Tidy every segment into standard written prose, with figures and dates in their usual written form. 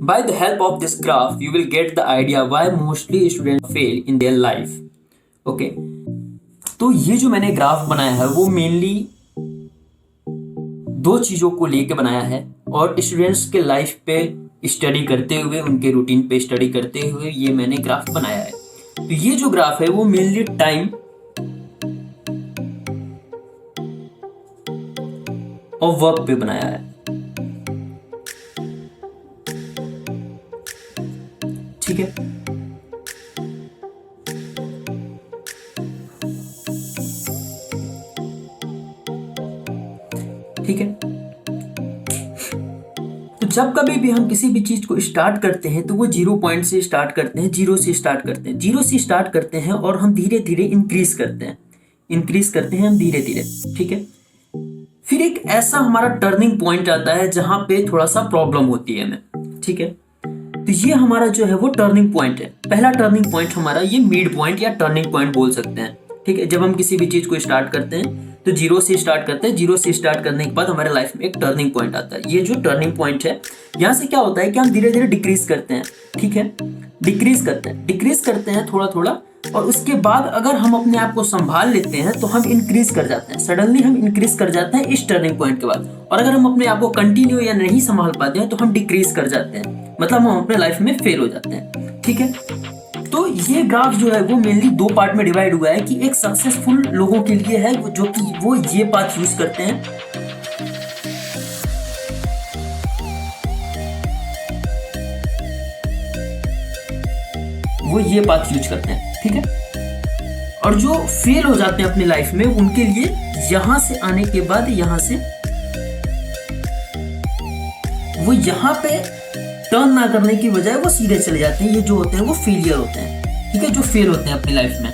By the help of this graph, you will get the idea why mostly students fail in their life. Okay. तो ये जो मैंने graph बनाया है वो मेनली दो चीज़ों को लेके बनाया है और स्टूडेंट्स के लाइफ पे स्टडी करते हुए, उनके रूटीन पे स्टडी करते हुए ये मैंने ग्राफ बनाया है। तो ये जो ग्राफ है वो मेनली टाइम और वर्क पे बनाया है। ठीक है, ठीक है। तो जब कभी भी हम किसी भी चीज को स्टार्ट करते हैं तो वो 0 पॉइंट से स्टार्ट करते हैं, 0 से स्टार्ट करते हैं, 0 से स्टार्ट करते हैं और हम धीरे धीरे इंक्रीज करते हैं हम धीरे धीरे। ठीक है, फिर एक ऐसा हमारा टर्निंग पॉइंट आता है जहां पे थोड़ा सा प्रॉब्लम होती है हमें। ठीक है, तो ये हमारा जो है वो टर्निंग पॉइंट है। पहला टर्निंग पॉइंट हमारा ये मिड पॉइंट या टर्निंग पॉइंट बोल सकते हैं। ठीक है, जब हम किसी भी चीज को स्टार्ट करते हैं तो 0 से स्टार्ट करते हैं, 0 से स्टार्ट करने के बाद हमारे लाइफ में एक टर्निंग पॉइंट आता है। ये जो टर्निंग पॉइंट है, यहाँ से क्या होता है कि हम धीरे धीरे डिक्रीज करते हैं। ठीक है, डिक्रीज करते हैं थोड़ा थोड़ा, और उसके बाद अगर हम अपने आप को संभाल लेते हैं तो हम इंक्रीज कर जाते हैं। सडनली हम इंक्रीज कर जाते हैं इस टर्निंग पॉइंट के बाद, और अगर हम अपने आप को कंटिन्यू या नहीं संभाल पाते हैं तो हम डिक्रीज कर जाते हैं, मतलब हम अपने लाइफ में फेल हो जाते हैं। ठीक है, तो ये ग्राफ जो है वो मेनली दो पार्ट में डिवाइड हुआ है कि एक सक्सेसफुल लोगों के लिए है जो कि वो ये पाथ यूज करते हैं, वो ये पाथ यूज करते हैं। ठीक है, और जो फेल हो जाते हैं अपनी लाइफ में उनके लिए यहां से आने के बाद यहां से वो यहां पे टर्न ना करने की बजाय वो सीधे चले जाते हैं। ये जो होते हैं वो फेलियर होते हैं। ठीक है, जो फेल होते हैं अपनी लाइफ में।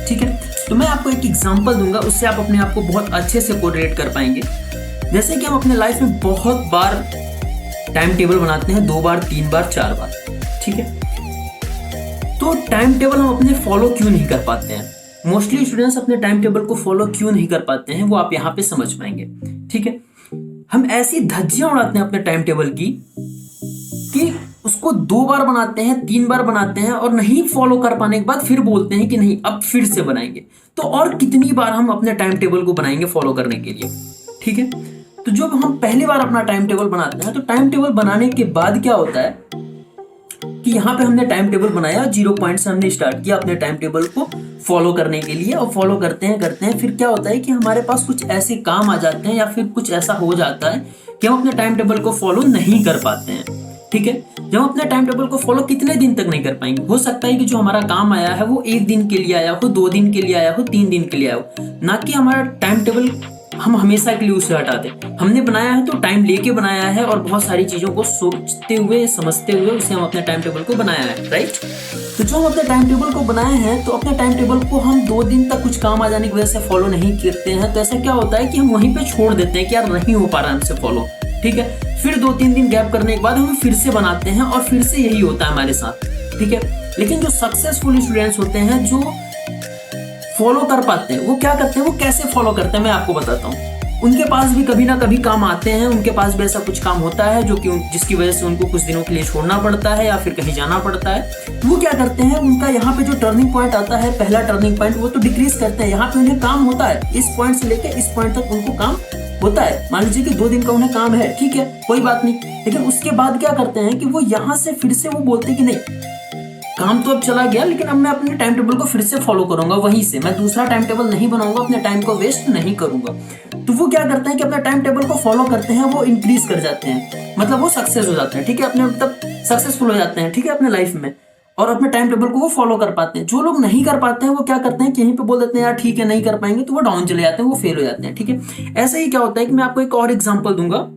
ठीक है, तो मैं आपको एक एग्जांपल दूंगा, उससे आप अपने आप को बहुत अच्छे से कोरिलेट कर पाएंगे। जैसे कि हम अपने लाइफ में बहुत बार टाइम टेबल बनाते हैं, 2 बार, 3 बार, 4 बार। ठीक है, तो टाइम टेबल हम अपने फॉलो क्यों नहीं कर पाते हैं? मोस्टली स्टूडेंट्स अपने टाइम टेबल को फॉलो क्यों नहीं कर पाते हैं वो आप यहाँ पे समझ पाएंगे। ठीक है, हम ऐसी धज्जियां उड़ाते हैं अपने टाइम टेबल की कि उसको 2 बार बनाते हैं, 3 बार बनाते हैं और नहीं फॉलो कर पाने के बाद फिर बोलते हैं कि नहीं अब फिर से बनाएंगे। तो और कितनी बार हम अपने टाइम टेबल को बनाएंगे फॉलो करने के लिए? ठीक है, तो जब हम पहली बार अपना टाइम टेबल बनाते हैं तो टाइम टेबल बनाने के बाद क्या होता है कि यहाँ पे हमने टाइम टेबल बनाया, 0 पॉइंट से हमने स्टार्ट किया अपने टाइम टेबल को फॉलो करने के लिए, और फॉलो करते हैं फिर क्या होता है कि हमारे पास कुछ ऐसे काम आ जाते हैं या फिर कुछ ऐसा हो जाता है कि हम अपने टाइम टेबल को फॉलो नहीं कर पाते हैं। ठीक है, जब हम अपने टाइम टेबल को फॉलो कितने दिन तक नहीं कर पाएंगे? हो सकता है कि जो हमारा काम आया है वो 1 दिन के लिए आया हो, 2 दिन के लिए आया हो, 3 दिन के लिए आया हो, ना कि हमारा टाइम टेबल हम हमेशा के लिए उसे हटा दें। हमने बनाया है तो टाइम लेके बनाया है और बहुत सारी चीजों को सोचते हुए समझते हुए उसे हम अपने टाइम टेबल को बनाया है। राइट, तो जो हम अपने टाइम टेबल को बनाए हैं तो अपने टाइम टेबल को हम 2 दिन तक कुछ काम आ जाने की वजह से फॉलो नहीं करते हैं, तो ऐसा क्या होता है कि हम वहीं पे छोड़ देते हैं कि यार नहीं हो पा रहा हमसे फॉलो। ठीक है, फिर 2-3 दिन गैप करने के बाद हम फिर से बनाते हैं और फिर से यही होता है हमारे साथ। ठीक है, लेकिन जो सक्सेसफुल स्टूडेंट्स होते हैं जो फॉलो कर पाते हैं वो क्या करते हैं, वो कैसे फॉलो करते हैं मैं आपको बताता हूँ। उनके पास भी कभी ना कभी काम आते हैं, उनके पास भी ऐसा कुछ काम होता है जो कि जिसकी वजह से उनको कुछ दिनों के लिए छोड़ना पड़ता है या फिर कहीं जाना पड़ता है। वो क्या करते हैं, उनका यहाँ पे जो टर्निंग पॉइंट आता है, पहला टर्निंग पॉइंट, वो तो डिक्रीज करते हैं। यहाँ पे उन्हें काम होता है, इस पॉइंट से लेकर इस पॉइंट तक उनको काम होता है। मान लीजिए कि 2 दिन का उन्हें काम है, ठीक है, कोई बात नहीं, लेकिन उसके बाद क्या करते हैं कि वो यहाँ से फिर से वो बोलते हैं कि नहीं काम तो अब चला गया, लेकिन अब मैं अपने टाइम टेबल को फिर से फॉलो करूंगा, वहीं से मैं दूसरा टाइम टेबल नहीं बनाऊंगा, अपने टाइम को वेस्ट नहीं करूंगा। तो वो क्या करते हैं कि अपने टाइम टेबल को फॉलो करते हैं, वो इंक्रीज कर जाते हैं, मतलब वो सक्सेस हो जाते हैं। ठीक है, अपने मतलब सक्सेसफुल हो जाते हैं। ठीक है, अपने लाइफ में, और अपने टाइम टेबल को वो फॉलो कर पाते हैं। जो लोग नहीं कर पाते हैं वो क्या करते हैं कि यहीं पे बोल देते हैं यार ठीक है नहीं कर पाएंगे, तो वो डाउन चले जाते हैं, वो फेल हो जाते हैं। ठीक है, ऐसा ही क्या होता है कि मैं आपको एक और एग्जांपल दूंगा।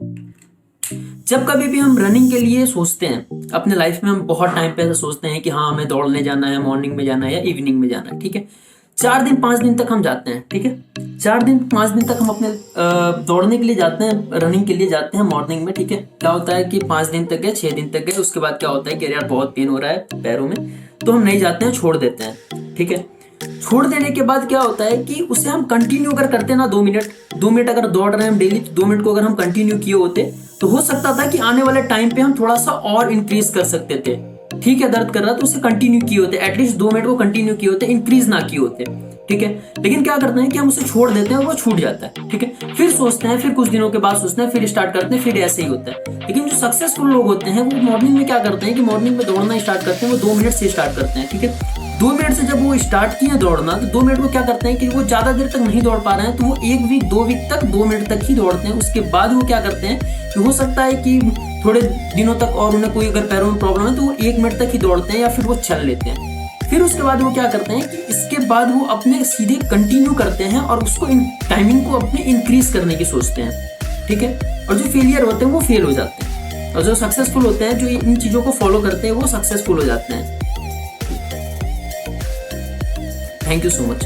जब कभी भी हम रनिंग के लिए सोचते हैं अपने लाइफ में, हम बहुत टाइम पे ऐसा सोचते हैं कि हाँ हमें दौड़ने जाना है, मॉर्निंग में जाना है या इवनिंग में जाना है। ठीक है, 4 दिन 5 दिन तक हम जाते हैं। ठीक है, 4 दिन 5 दिन तक हम अपने दौड़ने के लिए जाते हैं, रनिंग के लिए जाते हैं मॉर्निंग में। ठीक है, क्या होता है कि 5 दिन तक गए, 6 दिन तक गए, उसके बाद क्या होता है कि यार बहुत पेन हो रहा है पैरों में, तो हम नहीं जाते हैं, छोड़ देते हैं। ठीक है, छोड़ देने के बाद क्या होता है कि उसे हम कंटिन्यू अगर करते हैं ना 2 मिनट अगर दौड़ रहे हैं हम डेली, तो 2 मिनट को अगर हम कंटिन्यू किए होते तो हो सकता था कि आने वाले टाइम पे हम थोड़ा सा और इंक्रीज कर सकते थे। ठीक है, दर्द कर रहा तो उसे कंटिन्यू किए होते, एटलीस्ट 2 मिनट को कंटिन्यू किए होते, इंक्रीज ना किए होते। ठीक है, लेकिन क्या करते हैं कि हम उसे छोड़ देते हैं और वो छूट जाता है। ठीक है, फिर सोचते हैं, फिर कुछ दिनों के बाद सोचते हैं, फिर स्टार्ट करते हैं, फिर ऐसे ही होता है। लेकिन जो सक्सेसफुल लोग होते हैं वो मॉर्निंग में क्या करते हैं कि मॉर्निंग में दौड़ना स्टार्ट करते हैं, वो 2 मिनट से स्टार्ट करते हैं। ठीक है, 2 मिनट से जब वो स्टार्ट किए दौड़ना, तो 2 मिनट को क्या करते हैं कि वो ज्यादा देर तक नहीं दौड़ पा रहे हैं, तो वो 1 वीक 2 वीक तक 2 मिनट तक ही दौड़ते हैं। उसके बाद वो क्या करते हैं कि हो सकता है कि थोड़े दिनों तक और उन्हें कोई अगर पैरों में प्रॉब्लम है तो वो 1 मिनट तक ही दौड़ते हैं या फिर वो चल लेते हैं। फिर उसके बाद वो क्या करते हैं कि इसके बाद वो अपने सीधे कंटिन्यू करते हैं और उसको टाइमिंग को अपने इंक्रीज करने की सोचते हैं। ठीक है, और जो फेलियर होते हैं वो फेल हो जाते हैं, और जो सक्सेसफुल होते हैं, जो इन चीजों को फॉलो करते हैं, वो सक्सेसफुल हो जाते हैं। Thank you so much.